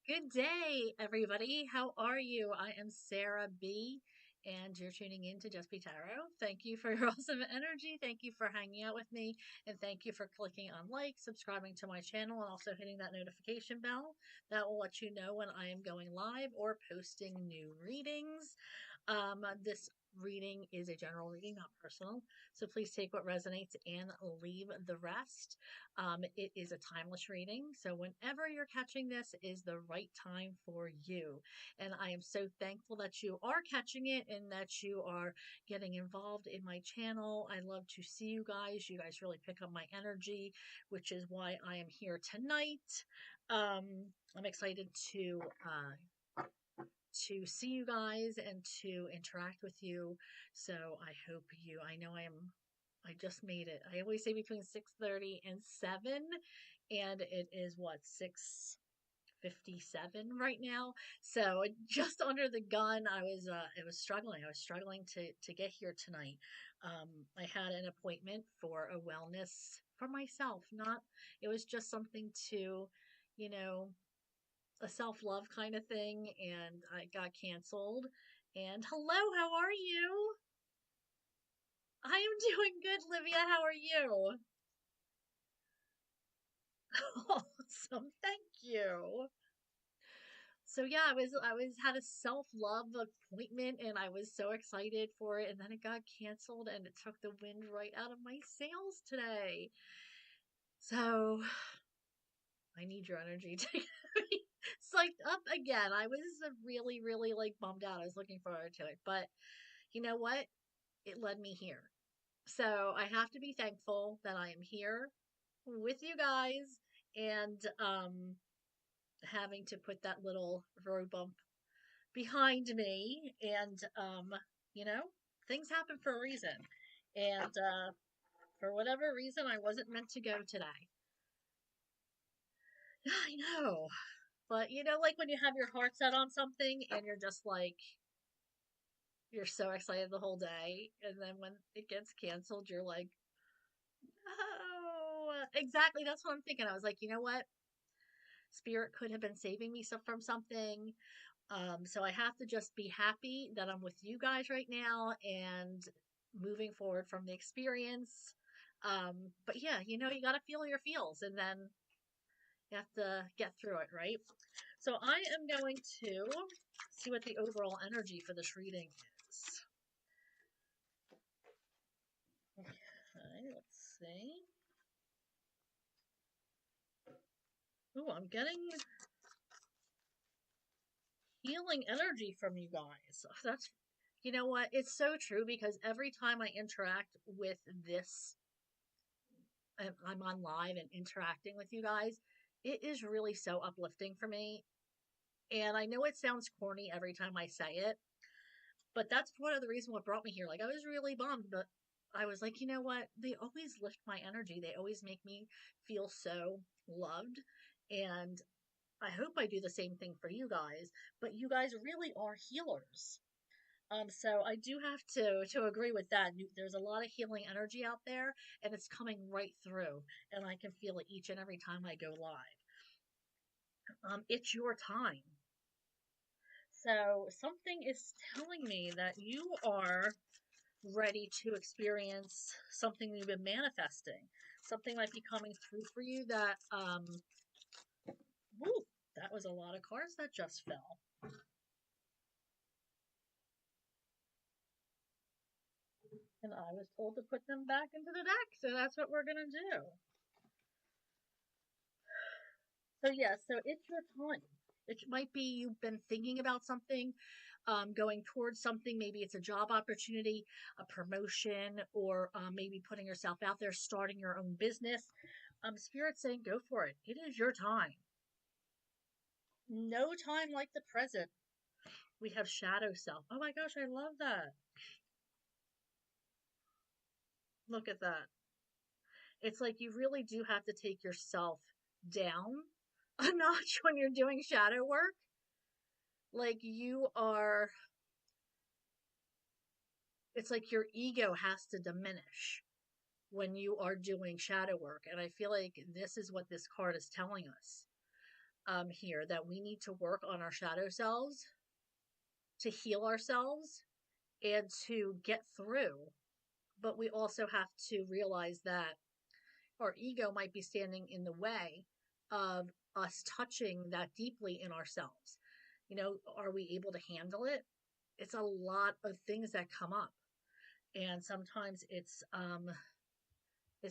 Good day, everybody. How are you? I am Sarah B, and you're tuning in to Just Be Tarot. Thank you for your awesome energy. Thank you for hanging out with me, and thank you for clicking on like, subscribing to my channel, and also hitting that notification bell. That will let you know when I am going live or posting new readings. This reading is a general reading, not personal. So please take what resonates and leave the rest. It is a timeless reading. So whenever you're catching this is the right time for you. And I am so thankful that you are catching it and that you are getting involved in my channel. I love to see you guys. You guys really pick up my energy, which is why I am here tonight. I'm excited to see you guys and to interact with you. So I hope I know I just made it. I always say between 6:30 and 7, and it is what, 6:57 right now. So just under the gun. I was struggling. I was struggling to get here tonight. I had an appointment for a wellness for myself. Not It was just something to, you know, a self-love kind of thing, and I got canceled. And hello, how are you? I am doing good, Livia. How are you? Awesome. Thank you. So yeah, I was had a self-love appointment and I was so excited for it, and then it got canceled and it took the wind right out of my sails today. So I need your energy to get me psyched up again. I was really, really like bummed out. I was looking forward to it, but you know what? It led me here. So I have to be thankful that I am here with you guys, and having to put that little road bump behind me, and you know, things happen for a reason. And for whatever reason I wasn't meant to go today. I know. But like when you have your heart set on something and you're just like you're so excited the whole day, and then when it gets canceled you're like, oh, exactly. That's what I'm thinking. I was like, you know what? Spirit could have been saving me from something. So I have to just be happy that I'm with you guys right now and moving forward from the experience. But yeah, you got to feel your feels, and then you have to get through it, right? So I am going to see what the overall energy for this reading is. Okay, let's see. Ooh, I'm getting healing energy from you guys. That's, you know what? It's so true, because every time I interact with this, and I'm on live and interacting with you guys, it is really so uplifting for me. And I know it sounds corny every time I say it, but that's part of the reason what brought me here. Like, I was really bummed, but I was like, you know what? They always lift my energy. They always make me feel so loved. And I hope I do the same thing for you guys, but you guys really are healers. So I do have to agree with that. There's a lot of healing energy out there, and it's coming right through, and I can feel it each and every time I go live. It's your time. So something is telling me that you are ready to experience something you've been manifesting. Something might be coming through for you that woo, that was a lot of cards that just fell. And I was told to put them back into the deck, so that's what we're gonna do. So yeah, so it's your time. It might be you've been thinking about something, going towards something. Maybe it's a job opportunity, a promotion, or maybe putting yourself out there, starting your own business. Spirit's saying go for it. It is your time. No time like the present. We have shadow self. Oh my gosh, I love that. Look at that. It's like you really do have to take yourself down a notch when you're doing shadow work. Like you are, it's like your ego has to diminish when you are doing shadow work. And I feel like this is what this card is telling us. here, that we need to work on our shadow selves to heal ourselves and to get through. But we also have to realize that our ego might be standing in the way of us touching that deeply in ourselves. Are we able to handle it? It's a lot of things that come up. And sometimes it's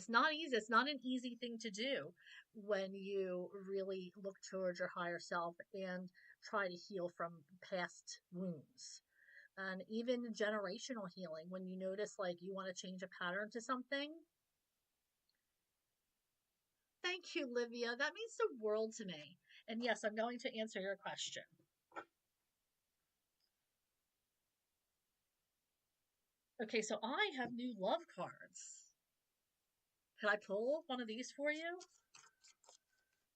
not easy. It's not an easy thing to do when you really look towards your higher self and try to heal from past wounds. And even generational healing, when you notice like you want to change a pattern to something. Thank you, Livia. That means the world to me. And yes, I'm going to answer your question. Okay, so I have new love cards. Can I pull one of these for you?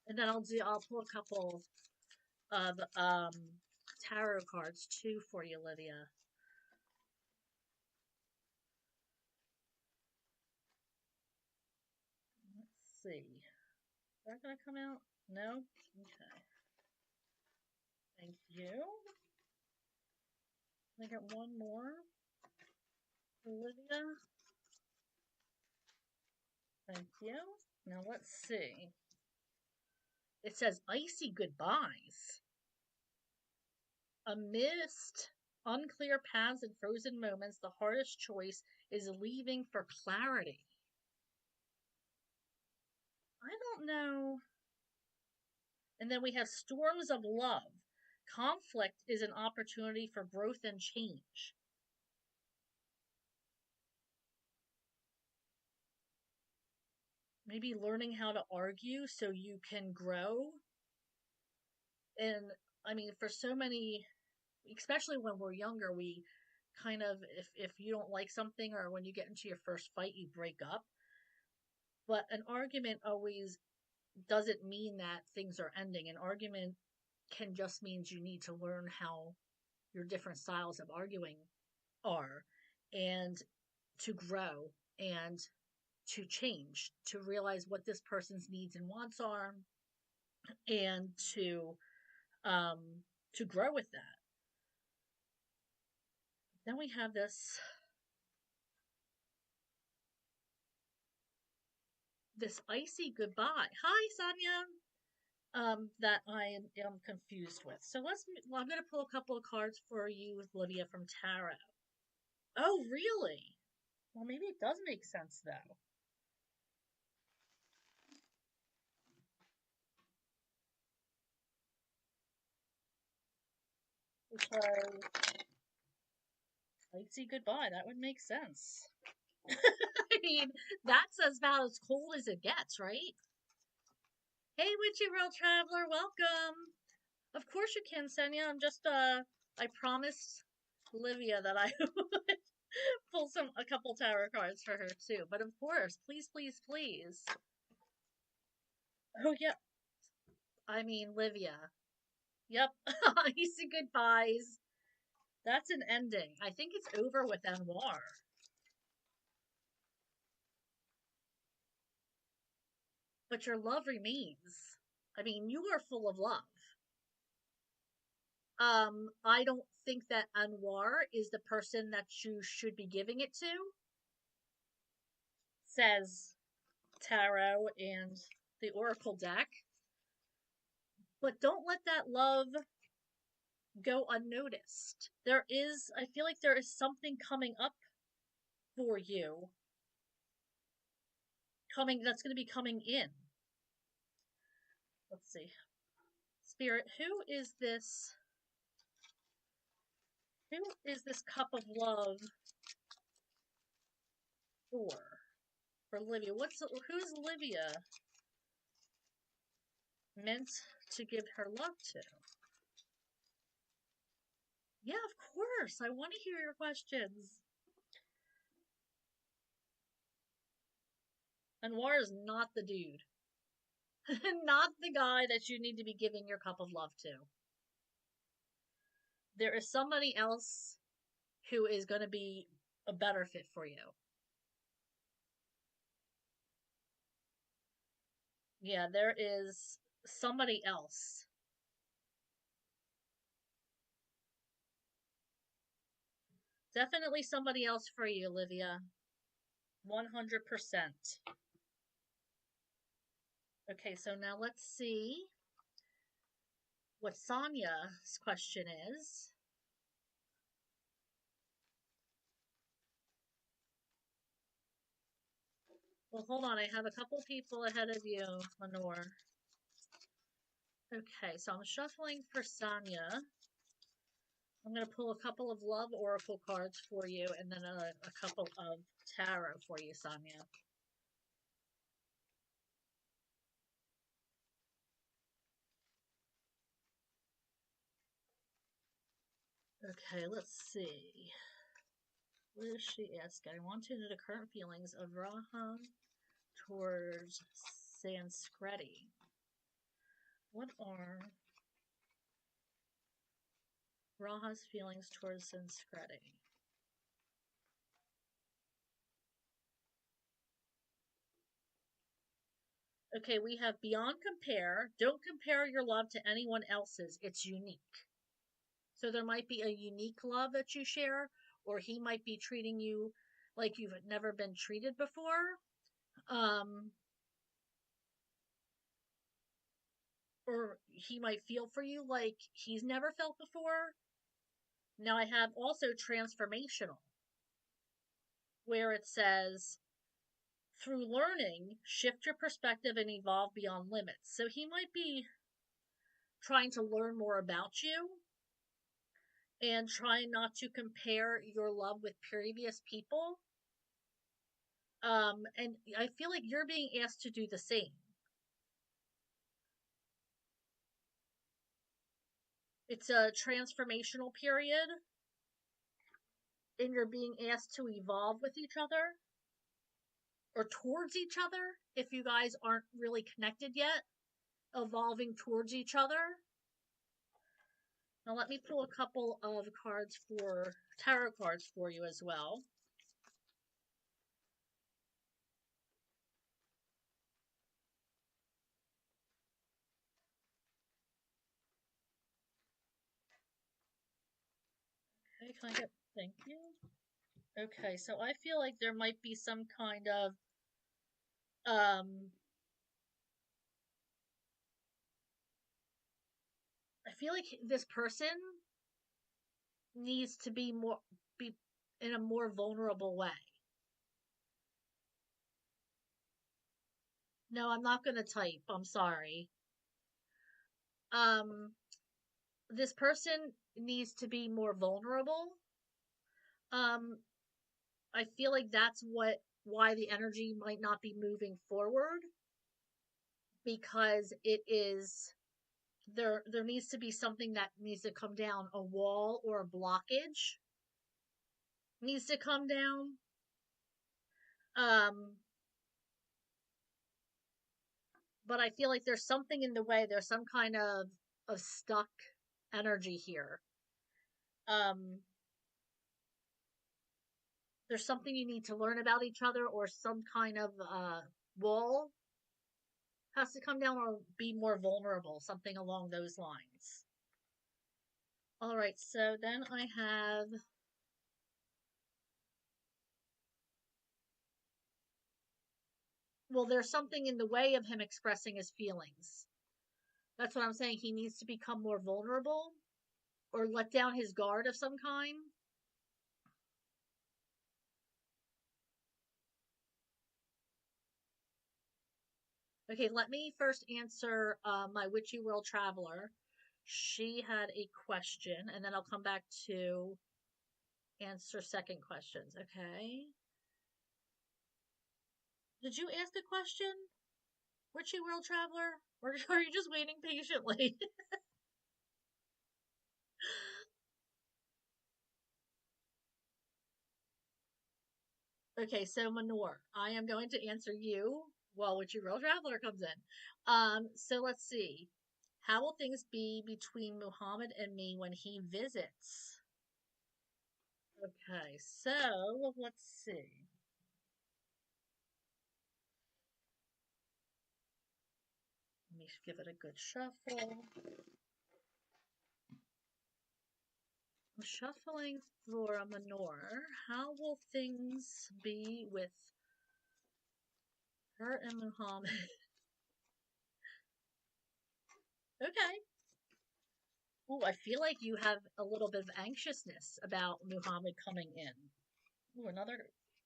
And then I'll pull a couple of tarot cards too for you, Livia. Let's see. Is that gonna come out? No? Okay. Thank you. I got one more. Olivia. Thank you. Now let's see. It says icy goodbyes. Amidst unclear paths and frozen moments, the hardest choice is leaving for clarity. I don't know. And then we have storms of love. Conflict is an opportunity for growth and change. Maybe learning how to argue so you can grow. And I mean, for so many, especially when we're younger, we kind of, if you don't like something or when you get into your first fight, you break up. But an argument always doesn't mean that things are ending. An argument can just means you need to learn how your different styles of arguing are, and to grow and to change, to realize what this person's needs and wants are, and um to grow with that. Then we have this icy goodbye. Hi, Sonia. That I am confused with. So I'm going to pull a couple of cards for you, Lydia, from Tarot. Oh, really? Well, maybe it does make sense, though. Because icy goodbye, that would make sense. I mean, that's about as cold as it gets, right? Hey, Witchy World Traveler, welcome! Of course you can, Senya. I promised Livia that I would pull a couple tarot cards for her too. But of course, please, please, please. Oh yeah, I mean Livia. Yep, easy goodbyes. That's an ending. I think it's over with Anwar. But your love remains. I mean, you are full of love. I don't think that Anwar is the person that you should be giving it to, says Tarot and the Oracle deck. But don't let that love go unnoticed. I feel like there is something coming up for you, that's going to be coming in. Let's see. Spirit, who is this? Who is this cup of love for? For Livia. Who's Livia meant to give her love to? Yeah, of course. I want to hear your questions. Anwar is not the dude. Not the guy that you need to be giving your cup of love to. There is somebody else who is going to be a better fit for you. Yeah, there is somebody else Definitely somebody else for you, Olivia. 100%. Okay, so now let's see what Sonia's question is. Well, hold on. I have a couple people ahead of you, Lenore. Okay, so I'm shuffling for Sonia. I'm going to pull a couple of love oracle cards for you and then a couple of tarot for you, Sonia. Okay, let's see. What is she asking? I want to know the current feelings of Raham towards Sanskriti. What are Raha's feelings towards Sanskriti? Okay, we have beyond compare. Don't compare your love to anyone else's. It's unique. So there might be a unique love that you share, or he might be treating you like you've never been treated before. Um, or he might feel for you like he's never felt before. Now I have also transformational, where it says, through learning, shift your perspective and evolve beyond limits. So he might be trying to learn more about you and trying not to compare your love with previous people. And I feel like you're being asked to do the same. It's a transformational period, and you're being asked to evolve with each other or towards each other if you guys aren't really connected yet, evolving towards each other. Now, let me pull a couple of cards for tarot cards for you as well. Okay, can I get, thank you. Okay, so I feel like there might be some kind of, I feel like this person needs to be in a more vulnerable way. No, I'm not going to type. I'm sorry. Um, this person needs to be more vulnerable. Um, I feel like that's why the energy might not be moving forward, because it is there needs to be something that needs to come down, a wall or a blockage needs to come down. Um, but I feel like there's something in the way. There's some kind of stuck energy here. Um, there's something you need to learn about each other, or some kind of wall has to come down, or be more vulnerable, something along those lines. All right, so then I have, well, there's something in the way of him expressing his feelings. That's what I'm saying. He needs to become more vulnerable or let down his guard of some kind. Okay, let me first answer my Witchy World Traveler. She had a question, and then I'll come back to answer second questions. Okay. Did you ask a question, Witchy World Traveler? Or are you just waiting patiently? Okay, so Manor, I am going to answer you while Witchy World Traveler comes in. So let's see. How will things be between Muhammad and me when he visits? Okay, so let's see. Let me give it a good shuffle. I'm shuffling for a Manor. How will things be with her and Muhammad? Okay. Oh, I feel like you have a little bit of anxiousness about Muhammad coming in. Oh, another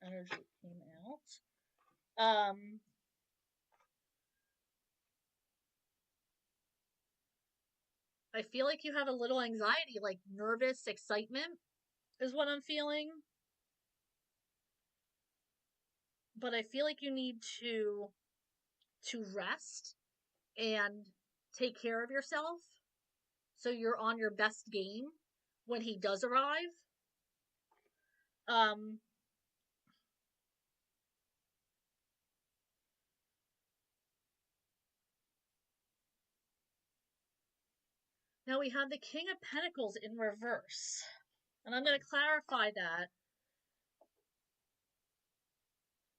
energy came out. I feel like you have a little anxiety, like nervous excitement is what I'm feeling. But I feel like you need to rest and take care of yourself so you're on your best game when he does arrive. Um Now we have the King of Pentacles in reverse. And I'm going to clarify that.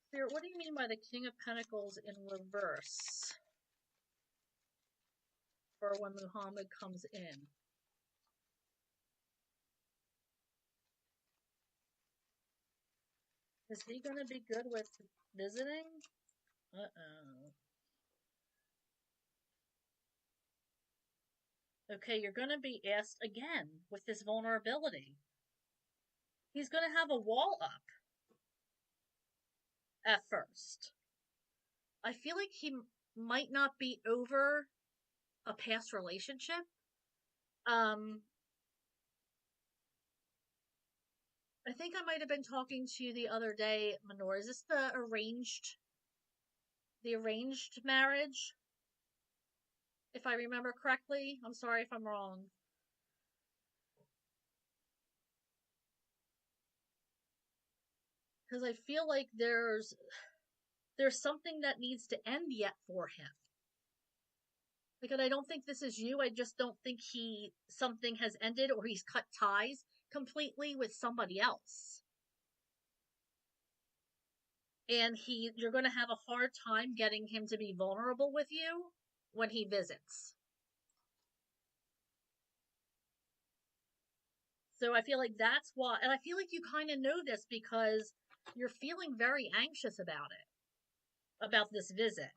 Spirit, what do you mean by the King of Pentacles in reverse for when Muhammad comes in? Is he going to be good with visiting? Uh-oh. Okay, you're going to be asked again with this vulnerability. He's going to have a wall up at first. I feel like he might not be over a past relationship. Um, I think I might have been talking to you the other day, Manor. Is this the arranged marriage? If I remember correctly. I'm sorry if I'm wrong. Because I feel like there's something that needs to end yet for him. Like, and I don't think this is you. I just don't think something has ended or he's cut ties completely with somebody else. And you're going to have a hard time getting him to be vulnerable with you when he visits. So I feel like that's why, and I feel like you kind of know this because you're feeling very anxious about it, about this visit.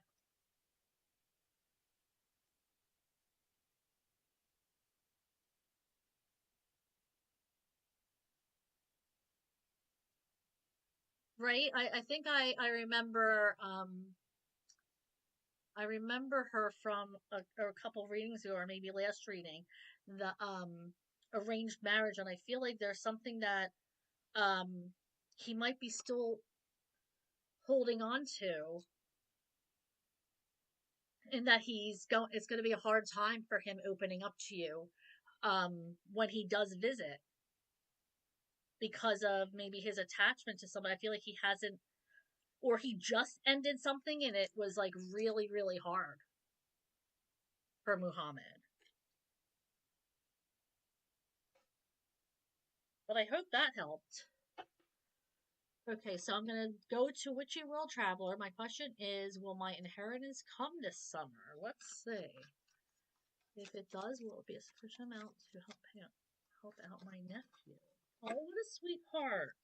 Right? I think I remember her from a couple readings ago, or maybe last reading, the arranged marriage, and I feel like there's something that um he might be still holding on to, and that it's going to be a hard time for him opening up to you when he does visit because of maybe his attachment to somebody. I feel like he hasn't, or he just ended something and it was like really, really hard for Muhammad. But I hope that helped. Okay, so I'm going to go to Witchy World Traveler. My question is, will my inheritance come this summer? Let's see. If it does, will it be a sufficient amount to help out my nephew? Oh, what a sweetheart.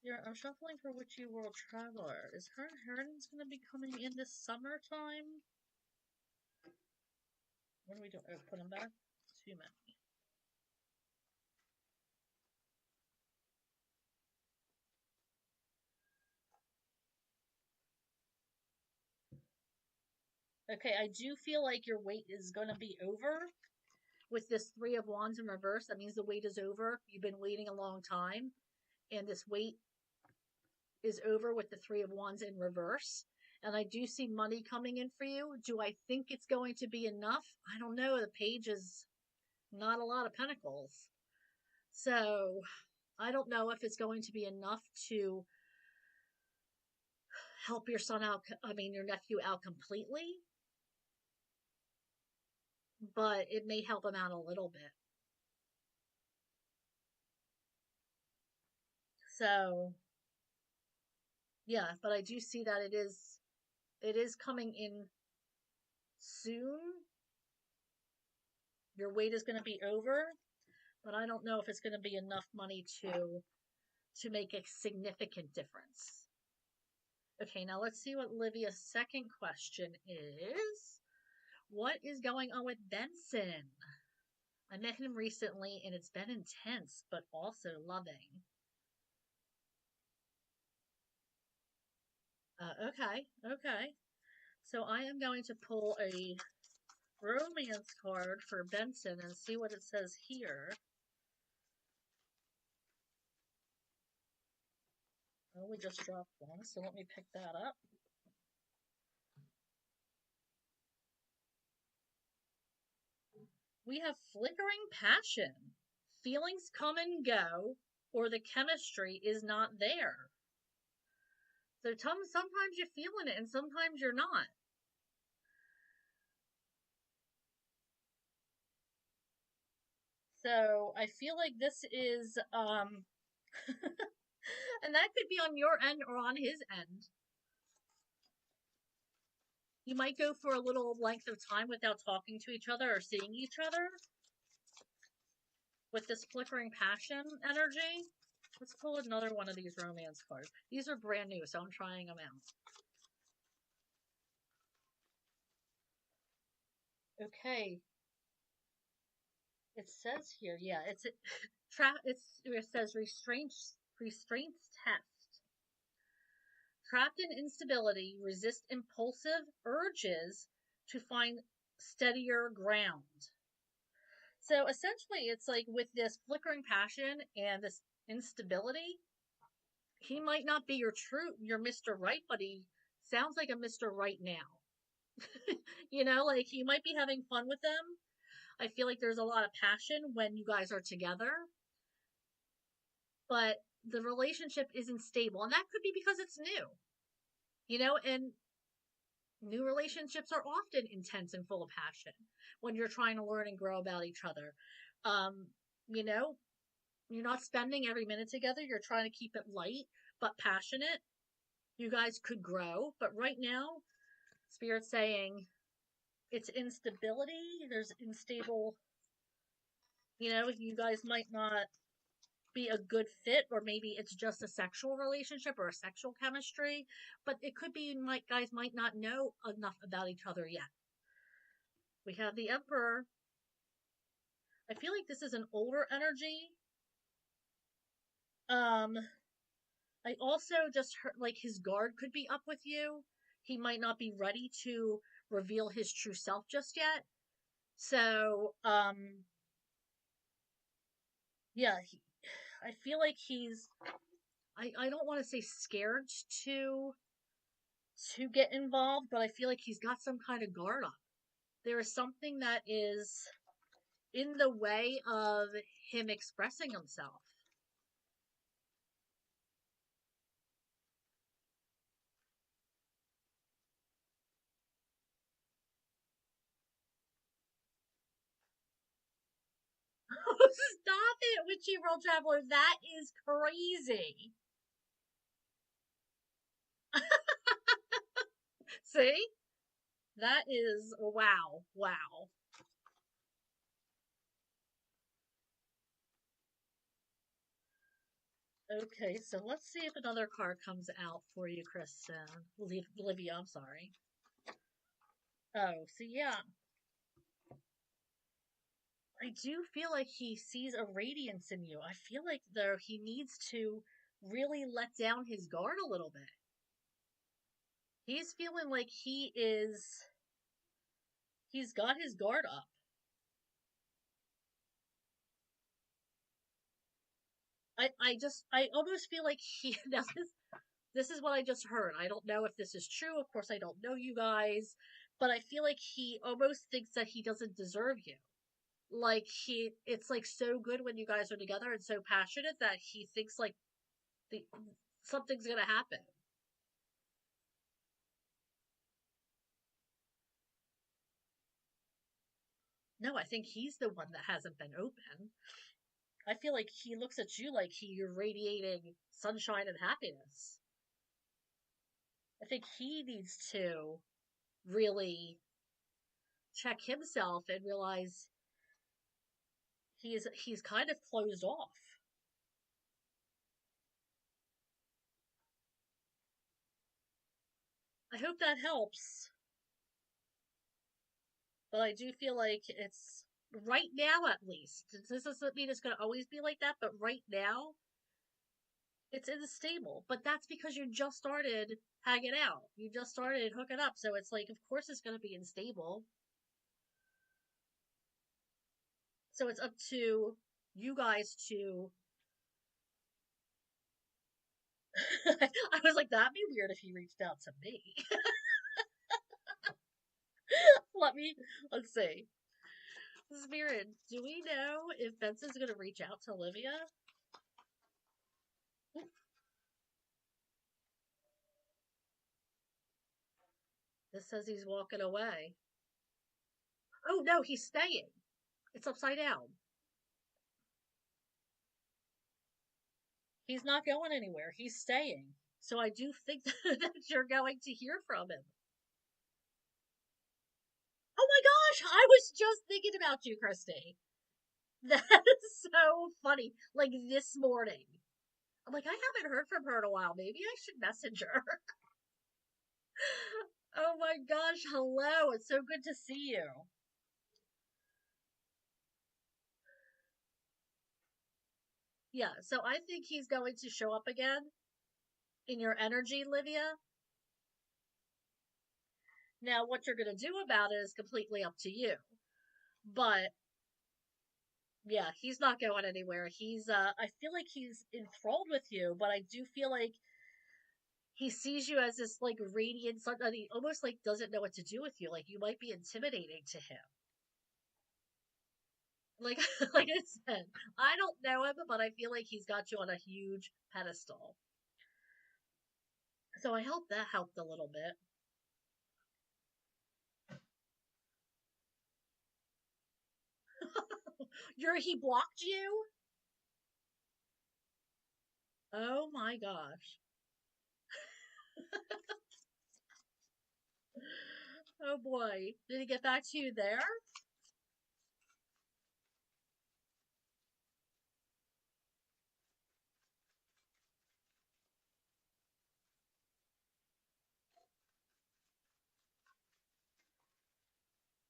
Yeah, I'm shuffling for Witchy World Traveler. Is her inheritance going to be coming in this summertime? What do we do? Oh, put them back? Too many. Okay, I do feel like your wait is going to be over with this Three of Wands in reverse. That means the wait is over. You've been waiting a long time, and this wait is over with the Three of Wands in reverse. And I do see money coming in for you. Do I think it's going to be enough? I don't know. The page is not a lot of pentacles. So I don't know if it's going to be enough to help your son out, I mean, your nephew out completely, but it may help him out a little bit. So, yeah, but I do see that it is coming in soon. Your wait is going to be over, but I don't know if it's going to be enough money to make a significant difference. Okay, now let's see what Livia's second question is. What is going on with Benson? I met him recently and it's been intense, but also loving. Okay. So I am going to pull a romance card for Benson and see what it says here. Oh, we just dropped one, so let me pick that up. We have flickering passion. Feelings come and go, or the chemistry is not there. So sometimes you're feeling it and sometimes you're not. So I feel like this is and that could be on your end or on his end. You might go for a little length of time without talking to each other or seeing each other with this flickering passion energy. Let's pull another one of these romance cards. These are brand new, so I'm trying them out. Okay. It says here, yeah, it says restraints test. Trapped in instability, resist impulsive urges to find steadier ground. So essentially, it's like with this flickering passion and this instability, he might not be your Mr. Right, but he sounds like a Mr. Right now. Like he might be having fun with them. I feel like there's a lot of passion when you guys are together, but the relationship isn't stable. And that could be because it's new, and new relationships are often intense and full of passion when you're trying to learn and grow about each other. Um, you know, you're not spending every minute together. You're trying to keep it light but passionate. You guys could grow, but right now, Spirit's saying it's instability. There's unstable, you guys might not be a good fit, or maybe it's just a sexual relationship or a sexual chemistry, but it could be guys might not know enough about each other yet. We have the Emperor. I feel like this is an older energy. um I also just heard like his guard could be up with you. He might not be ready to reveal his true self just yet. So yeah, I feel like he's I don't want to say scared to get involved, but I feel like he's got some kind of guard up. There is something that is in the way of him expressing himself. Stop it, Witchy World Traveler. That is crazy. See? That is wow. Wow. Okay, so let's see if another card comes out for you, Kristen. Olivia, I'm sorry. Oh, so yeah, I do feel like he sees a radiance in you. I feel like though he needs to really let down his guard a little bit. He's feeling like he's got his guard up. I almost feel like he now this is what I just heard. I don't know if this is true. Of course I don't know you guys, but I feel like he almost thinks that he doesn't deserve you. Like it's like so good when you guys are together and so passionate that he thinks like the something's gonna happen. No, I think he's the one that hasn't been open. I feel like he looks at you like you're radiating sunshine and happiness. I think he needs to really check himself and realize he's kind of closed off. I hope that helps, but I do feel like it's right now at least. This doesn't mean it's going to always be like that, but right now it's unstable. But that's because you just started hanging out. You just started hooking up, so it's like, of course, it's going to be unstable. So it's up to you guys to. I was like, that'd be weird if he reached out to me. Let's see. Spirit, do we know if Benson's going to reach out to Olivia? This says he's walking away. Oh, no, he's staying. It's upside down. He's not going anywhere. He's staying. So I do think that you're going to hear from him. Oh my gosh, I was just thinking about you, Christy. That is so funny. Like this morning. I'm like, I haven't heard from her in a while. Maybe I should message her. Oh my gosh, hello. It's so good to see you. Yeah, so I think he's going to show up again in your energy, Livia. Now, what you're going to do about it is completely up to you. But yeah, he's not going anywhere. I feel like he's enthralled with you, but I do feel like he sees you as this like radiant sun, and he almost like doesn't know what to do with you. Like you might be intimidating to him. Like like I said, I don't know him, but I feel like he's got you on a huge pedestal. So I hope that helped a little bit. He blocked you? Oh my gosh. Oh boy. Did he get back to you there?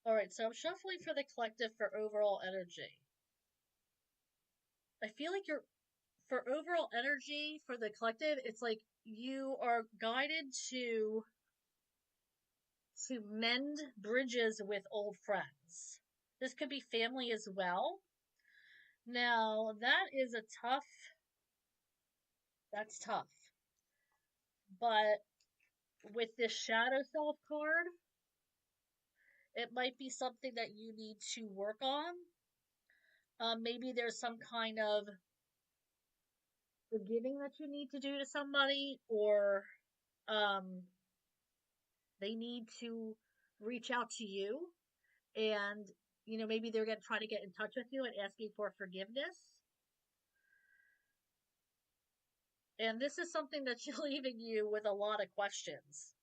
Alright, so I'm shuffling for the collective for overall energy. I feel like you're for overall energy for the collective, it's like you are guided to mend bridges with old friends. This could be family as well. Now, that's tough. But with this shadow self card, it might be something that you need to work on. Maybe there's some kind of forgiving that you need to do to somebody, or um, they need to reach out to you, and maybe they're going to try to get in touch with you and asking for forgiveness. And this is something that's leaving you with a lot of questions.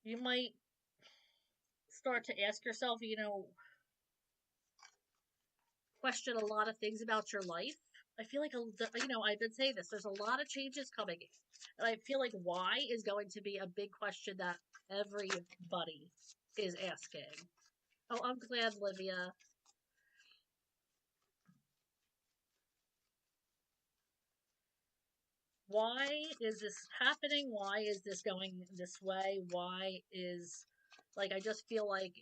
You might start to ask yourself, question a lot of things about your life. I feel like, I've been saying this, there's a lot of changes coming in. And I feel like why is going to be a big question that everybody is asking. Oh, I'm glad, Livia. Why is this happening? Why is this going this way? Why is, like, I just feel like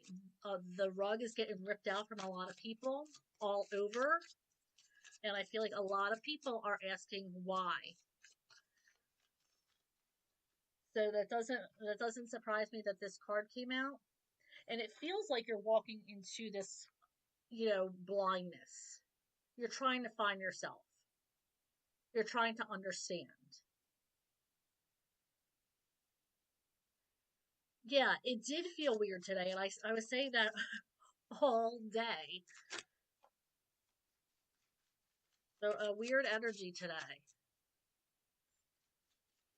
the rug is getting ripped out from a lot of people all over. And I feel like a lot of people are asking why. So that doesn't surprise me that this card came out. And it feels like you're walking into this, blindness. You're trying to find yourself. You're trying to understand. Yeah, it did feel weird today, and I was saying that all day. So a weird energy today.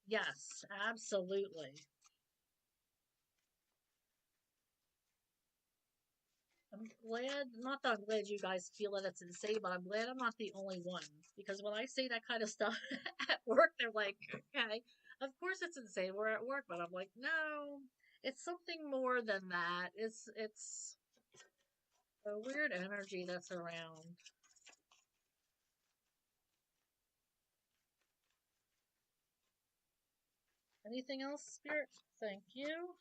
Yes, absolutely. I'm glad, not that I'm glad you guys feel that it's insane, but I'm glad I'm not the only one. Because when I say that kind of stuff at work, they're like, okay, of course it's insane. We're at work, but I'm like, no, it's something more than that. It's a weird energy that's around. Anything else, Spirit? Thank you.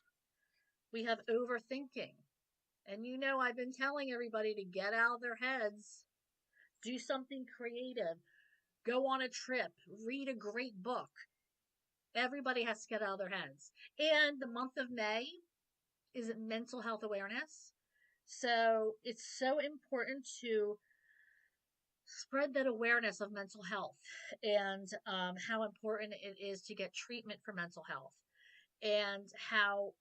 We have overthinking. And you know, I've been telling everybody to get out of their heads, do something creative, go on a trip, read a great book. Everybody has to get out of their heads. And the month of May is mental health awareness. So it's so important to spread that awareness of mental health and how important it is to get treatment for mental health and how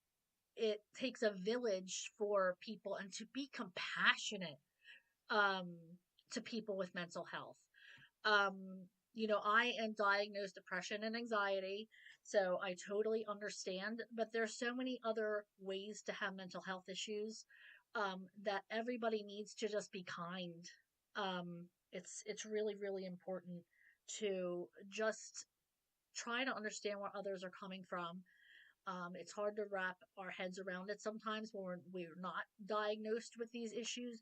it takes a village for people and to be compassionate um, to people with mental health. Um, you know, I am diagnosed depression and anxiety, so I totally understand. But there's so many other ways to have mental health issues that everybody needs to just be kind. It's really really important to just try to understand where others are coming from. It's hard to wrap our heads around it sometimes when we're not diagnosed with these issues,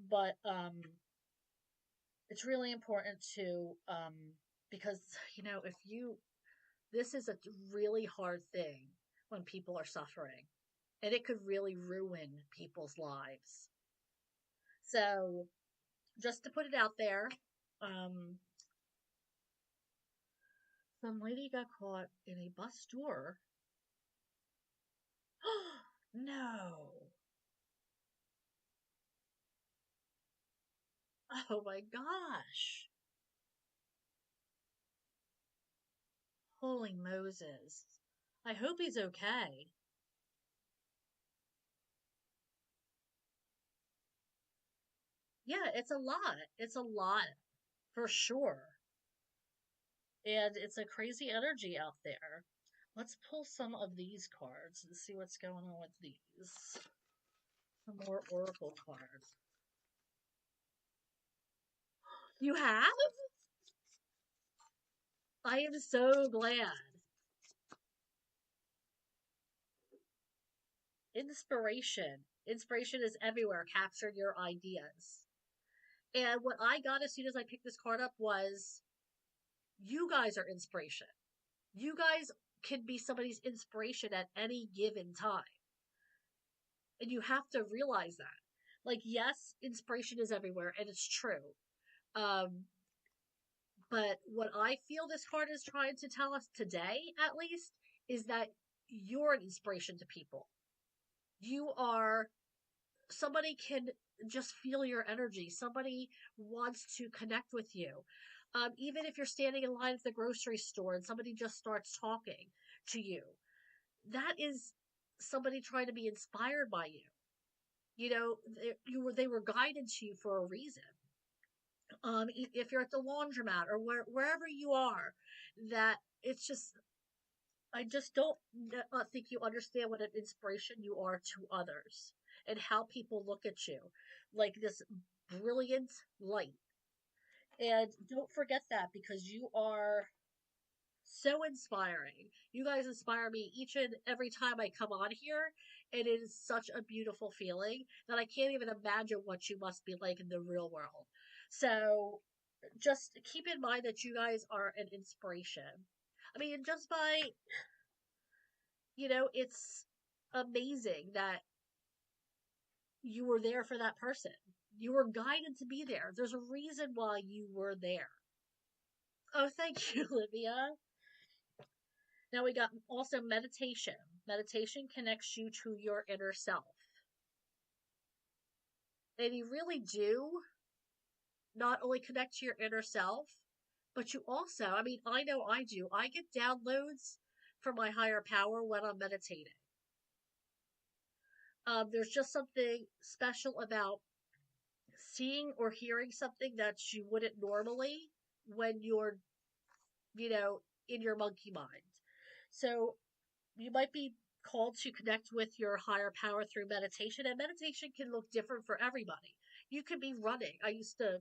but it's really important to because you know if you this is a really hard thing when people are suffering and it could really ruin people's lives. So just to put it out there, um some lady got caught in a bus door. No. Oh my gosh. Holy Moses. I hope he's okay. Yeah, it's a lot. It's a lot for sure. And it's a crazy energy out there. Let's pull some of these cards and see what's going on with these. Some more oracle cards. You have? I am so glad. Inspiration. Inspiration is everywhere. Capture your ideas. And what I got as soon as I picked this card up was you guys are inspiration. You guys can be somebody's inspiration at any given time. And you have to realize that. Like, yes, inspiration is everywhere, and it's true. Um, but what I feel this card is trying to tell us today, at least, is that you're an inspiration to people. You are somebody can just feel your energy. Somebody wants to connect with you. Even if you're standing in line at the grocery store and somebody just starts talking to you, that is somebody trying to be inspired by you. You know, they were guided to you for a reason. If you're at the laundromat or wherever you are, that it's just I just don't think you understand what an inspiration you are to others and how people look at you like this brilliant light. And don't forget that because you are so inspiring. You guys inspire me each and every time I come on here. And it is such a beautiful feeling that I can't even imagine what you must be like in the real world. So just keep in mind that you guys are an inspiration. I mean, just by, it's amazing that you were there for that person. You were guided to be there. There's a reason why you were there. Oh, thank you, Olivia. Now we got also meditation. Meditation connects you to your inner self. And you really do not only connect to your inner self, but you also, I mean, I know I do. I get downloads from my higher power when I'm meditating. There's just something special about seeing or hearing something that you wouldn't normally when you're, you know, in your monkey mind. So you might be called to connect with your higher power through meditation, and meditation can look different for everybody. You could be running. I used to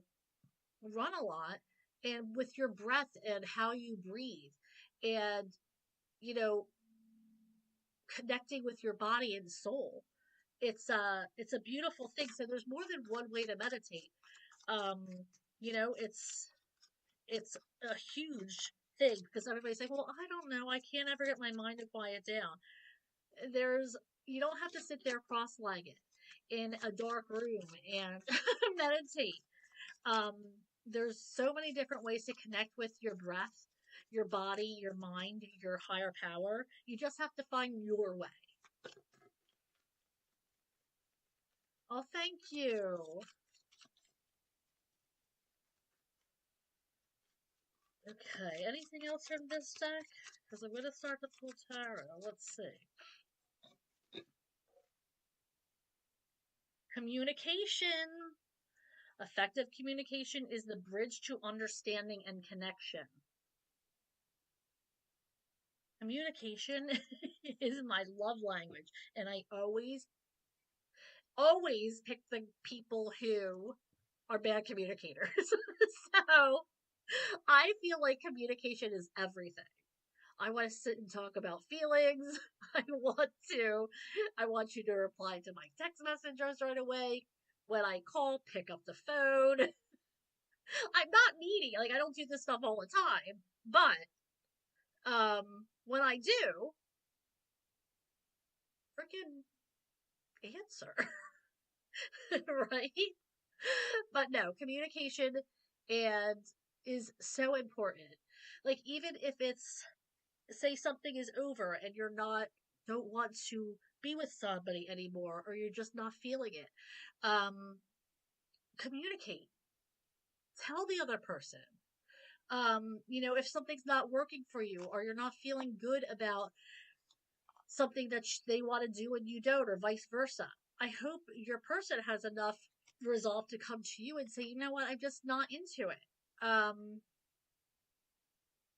run a lot, and with your breath and how you breathe, and you know, connecting with your body and soul. It's a beautiful thing. So there's more than one way to meditate. Um, it's a huge thing because everybody's like, well, I don't know, I can't ever get my mind to quiet down. There's You don't have to sit there cross-legged in a dark room and meditate. Um, there's so many different ways to connect with your breath, your body, your mind, your higher power. You just have to find your way. Oh, thank you. Okay, anything else from this deck? Because I'm going to start the full tarot. Let's see. Communication. Effective communication is the bridge to understanding and connection. Communication is my love language, and I always pick the people who are bad communicators. So I feel like communication is everything. I want to sit and talk about feelings. I want you to reply to my text messages right away. When I call, pick up the phone. I'm not needy. Like, I don't do this stuff all the time, but when I do, freaking answer. Right? But no, communication and is so important. Like, even if it's, say something is over and you're not, don't want to be with somebody anymore, or you're just not feeling it, um communicate. Tell the other person. If something's not working for you, or you're not feeling good about something that they want to do and you don't, or vice versa, I hope your person has enough resolve to come to you and say, you know what, I'm just not into it.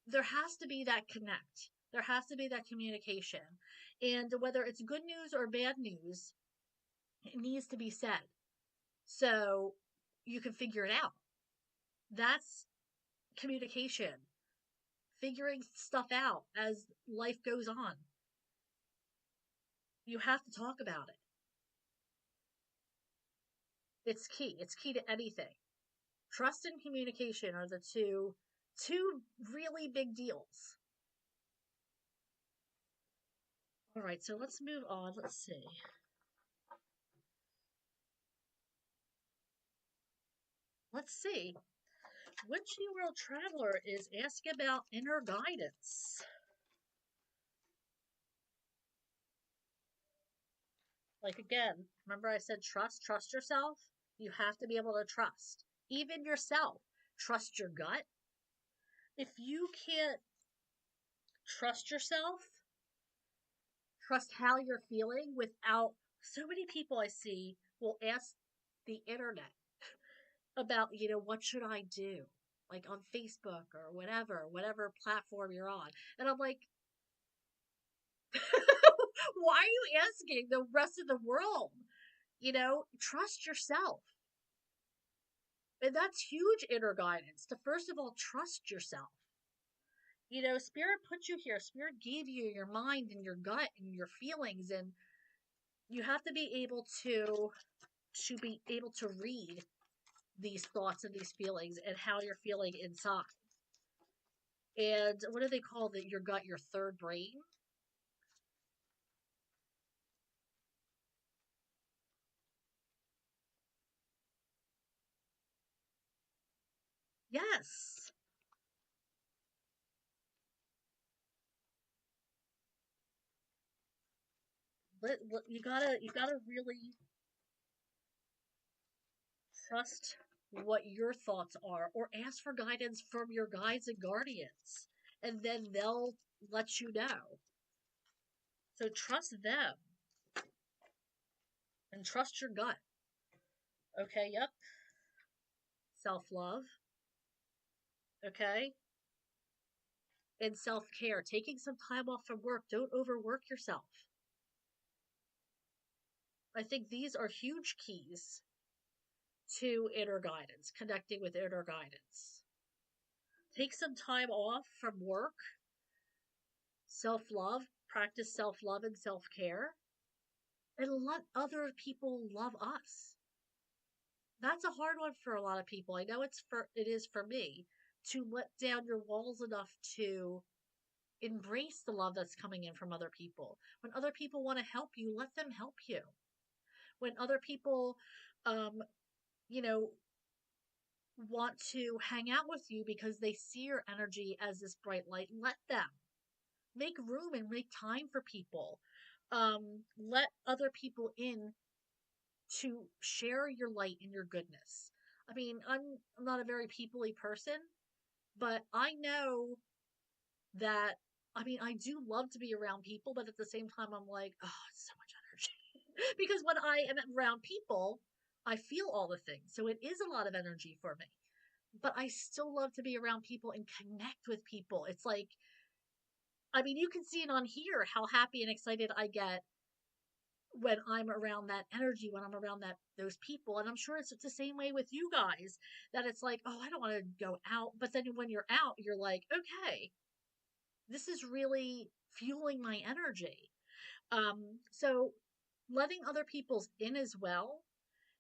There has to be that connect. There has to be that communication. And whether it's good news or bad news, it needs to be said so you can figure it out. That's communication. Figuring stuff out as life goes on. You have to talk about it. It's key. It's key to anything. Trust and communication are the two really big deals. All right, so let's move on. Let's see. Let's see. Which New World Traveler is asking about inner guidance? Like, again, remember I said trust yourself? You have to be able to trust. Even yourself. Trust your gut. If you can't trust yourself, trust how you're feeling without, so many people I see will ask the internet about, what should I do? Like on Facebook or whatever platform you're on. And I'm like, why are you asking the rest of the world? Trust yourself. And that's huge inner guidance to, first of all, trust yourself. Spirit put you here. Spirit gave you your mind and your gut and your feelings, and you have to be able to read these thoughts and these feelings and how you're feeling inside. And what do they call that? Your gut, your third brain? Yes. You gotta really trust what your thoughts are, or ask for guidance from your guides and guardians, and then they'll let you know. So trust them and trust your gut. Okay, yep. Self love. Okay. And self care. Taking some time off from work. Don't overwork yourself. I think these are huge keys to inner guidance, connecting with inner guidance. Take some time off from work, self love, practice self love and self care, and let other people love us. That's a hard one for a lot of people. I know it is for me to let down your walls enough to embrace the love that's coming in from other people. When other people want to help you, let them help you. When other people um you know want to hang out with you because they see your energy as this bright light, let them. Make room and make time for people. Let other people in to share your light and your goodness. I mean, I'm not a very peoply person, but I know that I mean, I do love to be around people, but at the same time I'm like, oh, it's so much energy. Because when I am around people, I feel all the things. So it is a lot of energy for me. But I still love to be around people and connect with people. It's like, I mean, you can see it on here how happy and excited I get when I'm around that energy, when I'm around those people. And I'm sure it's the same way with you guys, that it's like, oh, I don't want to go out. But then when you're out, you're like, okay, this is really fueling my energy. So letting other people's in as well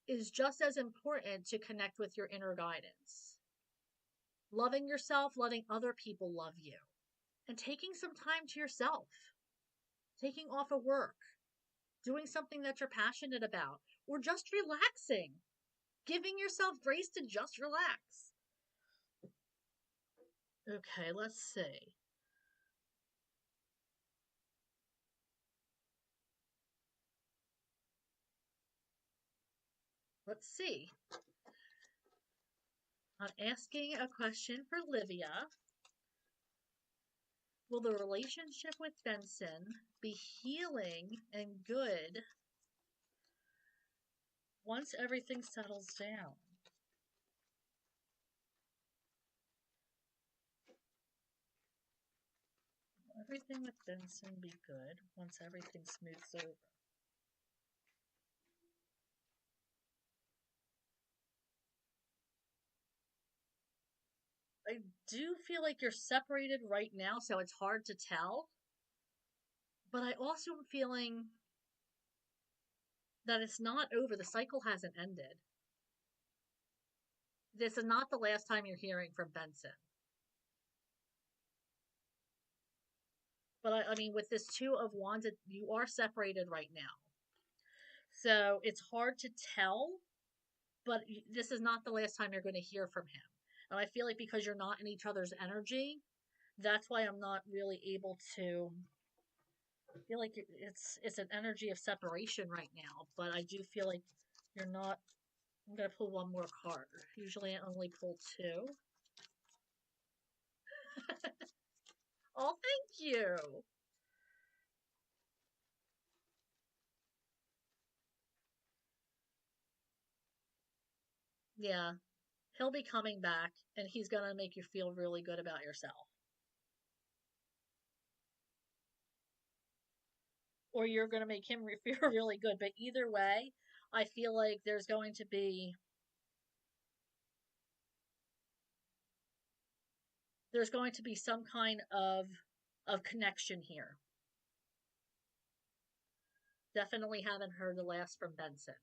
is just as important to connect with your inner guidance. Loving yourself, letting other people love you, and taking some time to yourself, taking off of work, doing something that you're passionate about, or just relaxing, giving yourself grace to just relax. Okay, let's see. Let's see. I'm asking a question for Livia. Will the relationship with Benson be healing and good once everything settles down? Will everything with Benson be good once everything smooths over? I do feel like you're separated right now, so it's hard to tell. But I also am feeling that it's not over. The cycle hasn't ended. This is not the last time you're hearing from Benson. But I mean, with this Two of Wands, you are separated right now. So it's hard to tell, but this is not the last time you're going to hear from him. And I feel like because you're not in each other's energy, that's why I'm not really able to feel like it's an energy of separation right now. But I do feel like you're not. I'm gonna pull one more card. Usually I only pull two. Oh, thank you. Yeah, he'll be coming back, and he's gonna make you feel really good about yourself, or you're gonna make him feel really good. But either way, I feel like there's going to be some kind of connection here. Definitely haven't heard the last from Benson.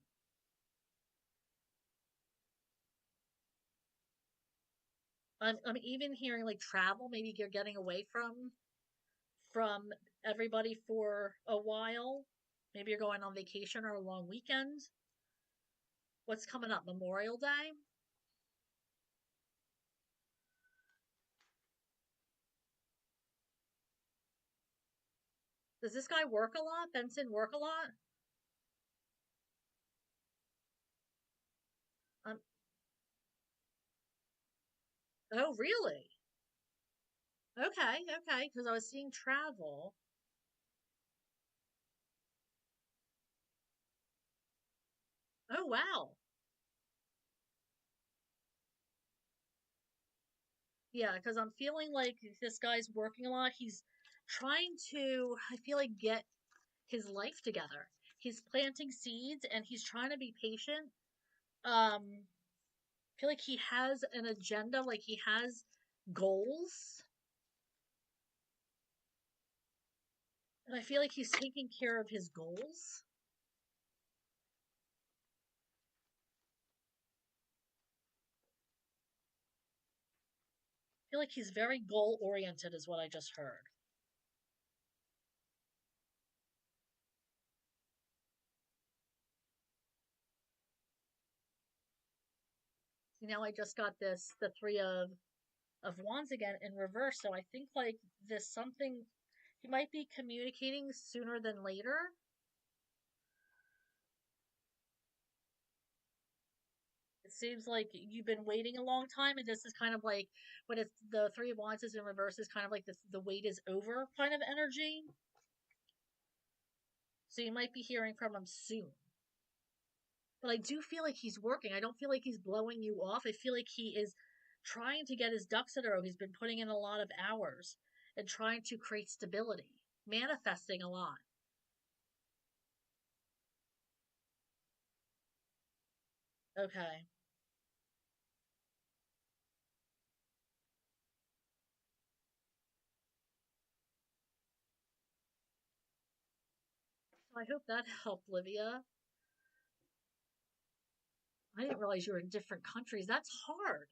I'm even hearing like travel. Maybe you're getting away from everybody for a while. Maybe you're going on vacation or a long weekend. What's coming up? Memorial Day? Does this guy work a lot? Benson work a lot? Um, oh, really? Okay, okay. Because I was seeing travel. Oh, wow. Yeah, because I'm feeling like this guy's working a lot. He's trying to, I feel like, get his life together. He's planting seeds and he's trying to be patient. I feel like he has an agenda, like he has goals. And I feel like he's taking care of his goals. I feel like he's very goal oriented, is what I just heard. See, now I just got this the three of wands again in reverse. So I think like this something he might be communicating sooner than later. It seems like you've been waiting a long time, and this is kind of like when it's the three of wands is in reverse is kind of like the wait is over kind of energy. So you might be hearing from him soon. But I do feel like he's working. I don't feel like he's blowing you off. I feel like he is trying to get his ducks in a row. He's been putting in a lot of hours and trying to create stability, manifesting a lot. Okay. So I hope that helped, Livia. I didn't realize you were in different countries. That's hard.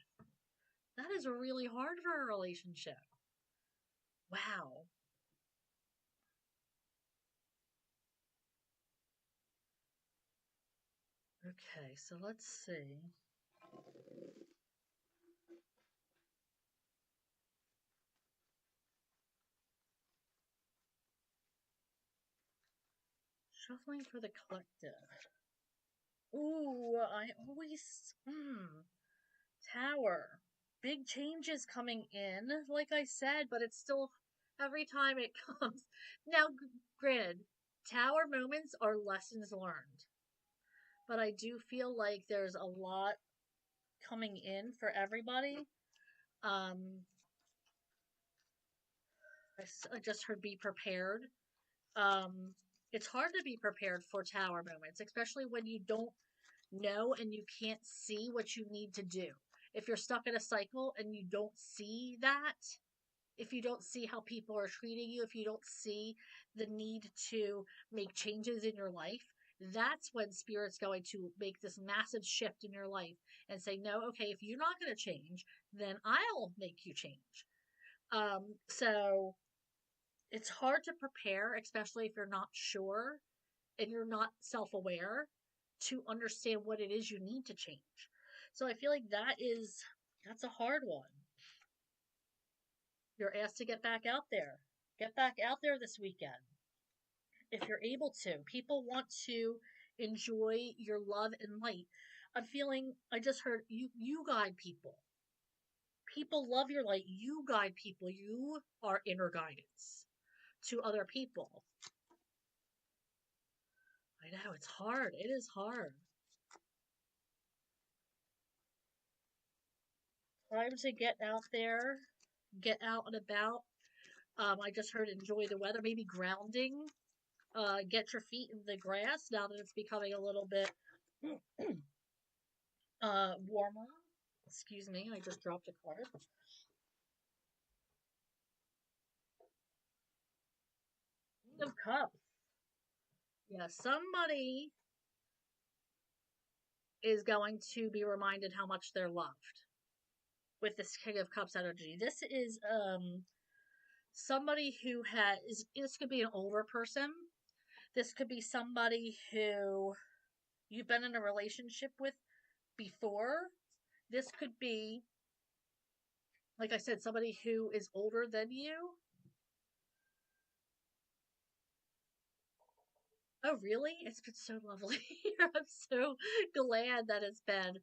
That is really hard for a relationship. Wow. Okay, so let's see. Shuffling for the collective. Ooh, I always. Tower. Big changes coming in, like I said, but it's still every time it comes. Now, granted, tower moments are lessons learned, but I do feel like there's a lot coming in for everybody. Um, I just heard be prepared. Um, it's hard to be prepared for tower moments, especially when you don't know and you can't see what you need to do. If you're stuck in a cycle and you don't see that, if you don't see how people are treating you, if you don't see the need to make changes in your life, that's when spirit's going to make this massive shift in your life and say, no, okay, if you're not going to change, then I'll make you change. So it's hard to prepare, especially if you're not sure and you're not self aware to understand what it is you need to change. So I feel like that's a hard one. You're asked to get back out there. Get back out there this weekend if you're able to. People want to enjoy your love and light. I'm feeling I just heard you guide people. People love your light. You guide people. You are inner guidance to other people. I know it's hard. It is hard. Time to get out there, get out and about. I just heard enjoy the weather, maybe grounding. Get your feet in the grass now that it's becoming a little bit warmer. Excuse me, I just dropped a card. King of Cups. Yeah, somebody is going to be reminded how much they're loved with this King of Cups energy. This is somebody who has this could be an older person. This could be somebody who you've been in a relationship with before. This could be, like I said, somebody who is older than you. Oh, really? It's been so lovely here. I'm so glad that it's been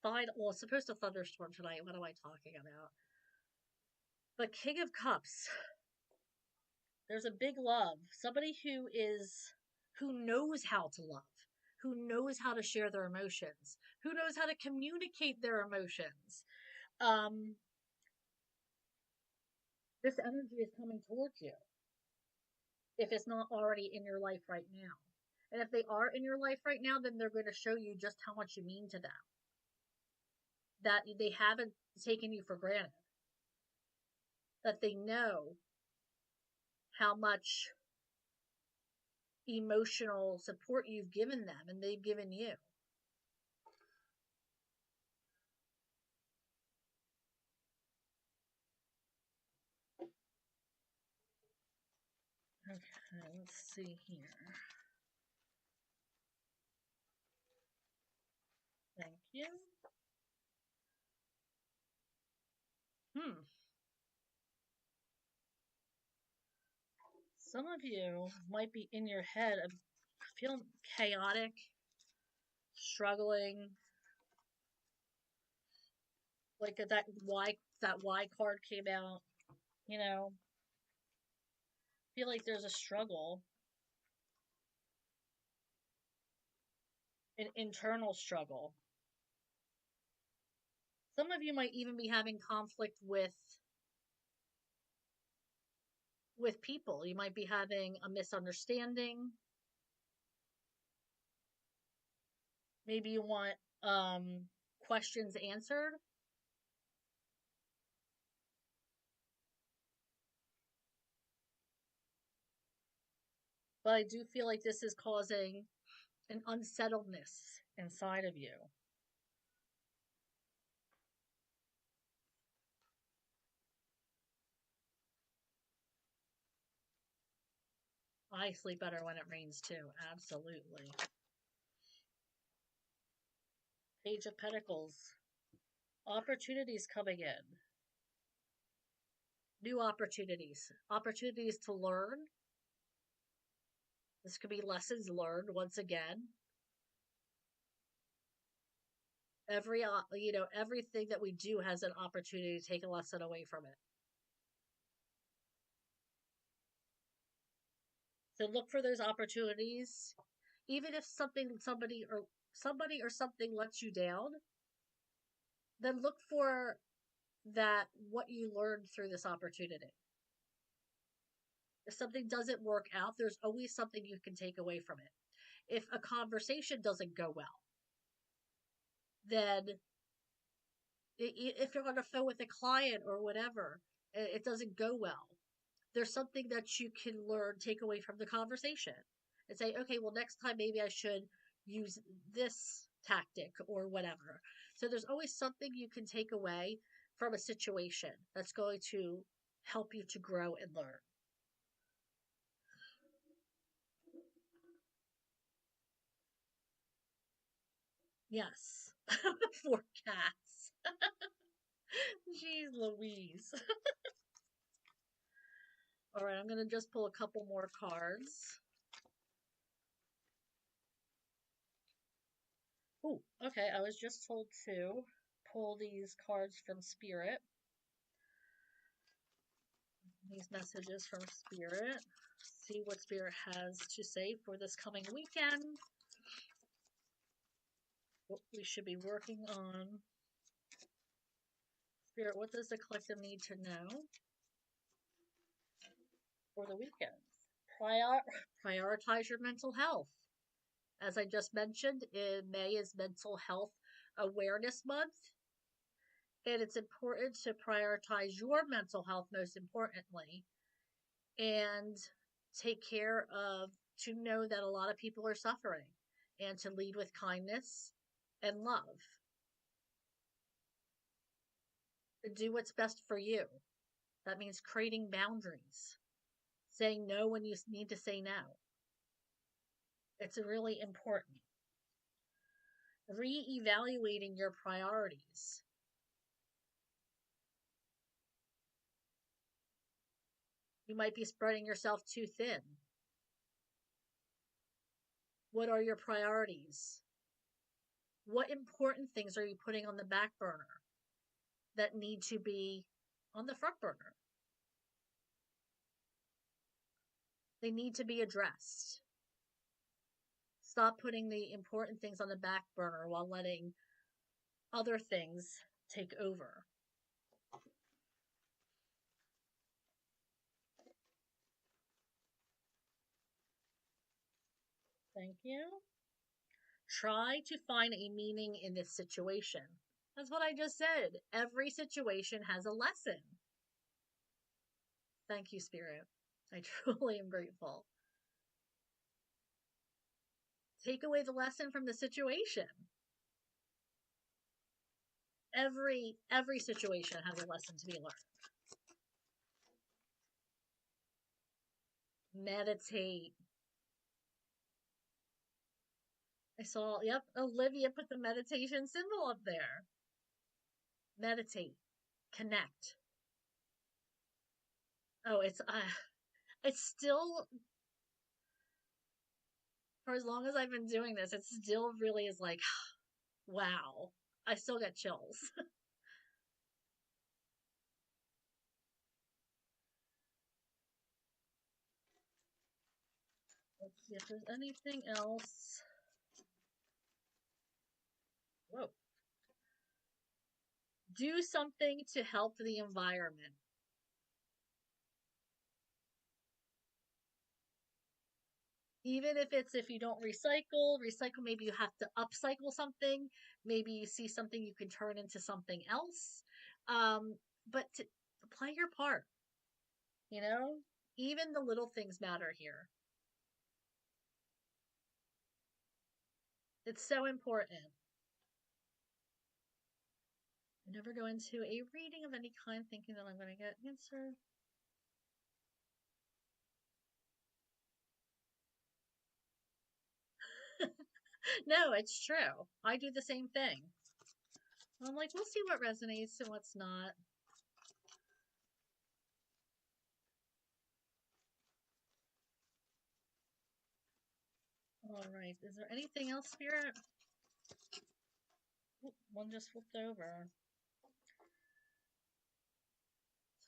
fine. Well, it's supposed to thunderstorm tonight. What am I talking about? But King of Cups, there's a big love. Somebody who knows how to love, who knows how to share their emotions, who knows how to communicate their emotions. Um, this energy is coming towards you if it's not already in your life right now. And if they are in your life right now, then they're going to show you just how much you mean to them. That they haven't taken you for granted. That they know how much emotional support you've given them and they've given you. Okay, let's see here. Thank you. Some of you might be in your head feeling chaotic, struggling, like that Y card came out, you know, feel like there's a struggle, an internal struggle. Some of you might even be having conflict with people. You might be having a misunderstanding. Maybe you want questions answered. But I do feel like this is causing an unsettledness inside of you. I sleep better when it rains too. Absolutely. Page of Pentacles. Opportunities coming in. New opportunities. Opportunities to learn. This could be lessons learned once again. Everything that we do has an opportunity to take a lesson away from it. So look for those opportunities. Even if somebody or something lets you down, then look for what you learned through this opportunity. If something doesn't work out, there's always something you can take away from it. If a conversation doesn't go well, then if you're on the phone with a client or whatever, it doesn't go well, there's something that you can learn, take away from the conversation, and say, okay, well, next time maybe I should use this tactic or whatever. So there's always something you can take away from a situation that's going to help you to grow and learn. Yes. 4 cats. Jeez Louise. All right, I'm going to just pull a couple more cards. Oh, okay. I was just told to pull these cards from Spirit. These messages from Spirit. See what Spirit has to say for this coming weekend. What we should be working on. Spirit, what does the collective need to know for the weekend? Prioritize your mental health. As I just mentioned, in May is Mental Health Awareness Month. And it's important to prioritize your mental health, most importantly, and take care of, to know that a lot of people are suffering, and to lead with kindness and love. Do what's best for you. That means creating boundaries, saying no when you need to say no. It's really important. Re-evaluating your priorities. You might be spreading yourself too thin. What are your priorities? What important things are you putting on the back burner that need to be on the front burner? They need to be addressed. Stop putting the important things on the back burner while letting other things take over. Thank you. Try to find a meaning in this situation. That's what I just said. Every situation has a lesson. Thank you, Spirit. I truly am grateful. Take away the lesson from the situation. Every situation has a lesson to be learned. Meditate. I saw, yep, Olivia put the meditation symbol up there. Meditate. Connect. Oh, it's still, for as long as I've been doing this, it still really is like, wow. I still get chills. Let's see if there's anything else. Whoa. Do something to help the environment. Even if it's if you don't recycle, maybe you have to upcycle something. Maybe you see something you can turn into something else. Um, but to play your part, you know? Even the little things matter here. It's so important. I never go into a reading of any kind thinking that I'm going to get an answer. No, it's true. I do the same thing. I'm like, we'll see what resonates and what's not. All right. Is there anything else, Spirit? Oop, one just flipped over.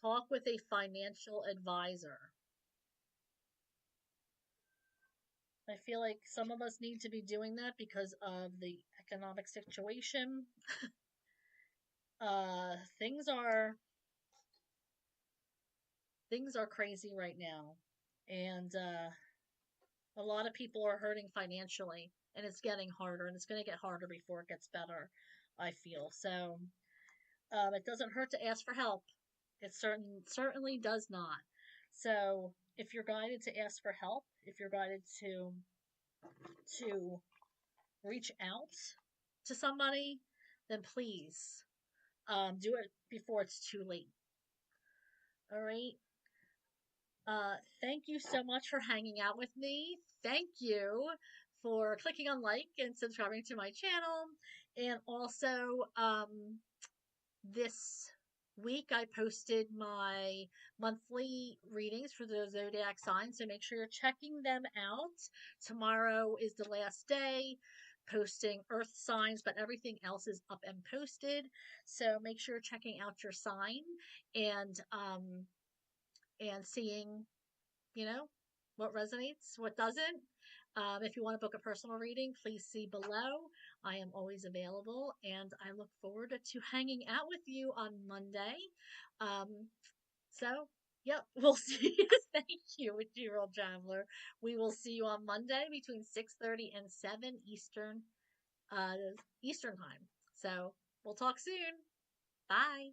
Talk with a financial advisor. I feel like some of us need to be doing that because of the economic situation. Uh, things are things are crazy right now, and a lot of people are hurting financially, and it's getting harder, and it's going to get harder before it gets better. I feel so. It doesn't hurt to ask for help. It certainly does not. So if you're guided to ask for help, if you're guided to reach out to somebody, then please do it before it's too late. All right. Thank you so much for hanging out with me. Thank you for clicking on like and subscribing to my channel. And also, this week I posted my monthly readings for the zodiac signs, so make sure you're checking them out. Tomorrow is the last day posting earth signs, but everything else is up and posted, so make sure you're checking out your sign and seeing, you know, what resonates, what doesn't. If you want to book a personal reading, please see below. I am always available, and I look forward to hanging out with you on Monday. Um, so, yep, we'll see. Thank you, Witchy World Traveler. We will see you on Monday between 6:30 and 7 Eastern Eastern time. So, we'll talk soon. Bye.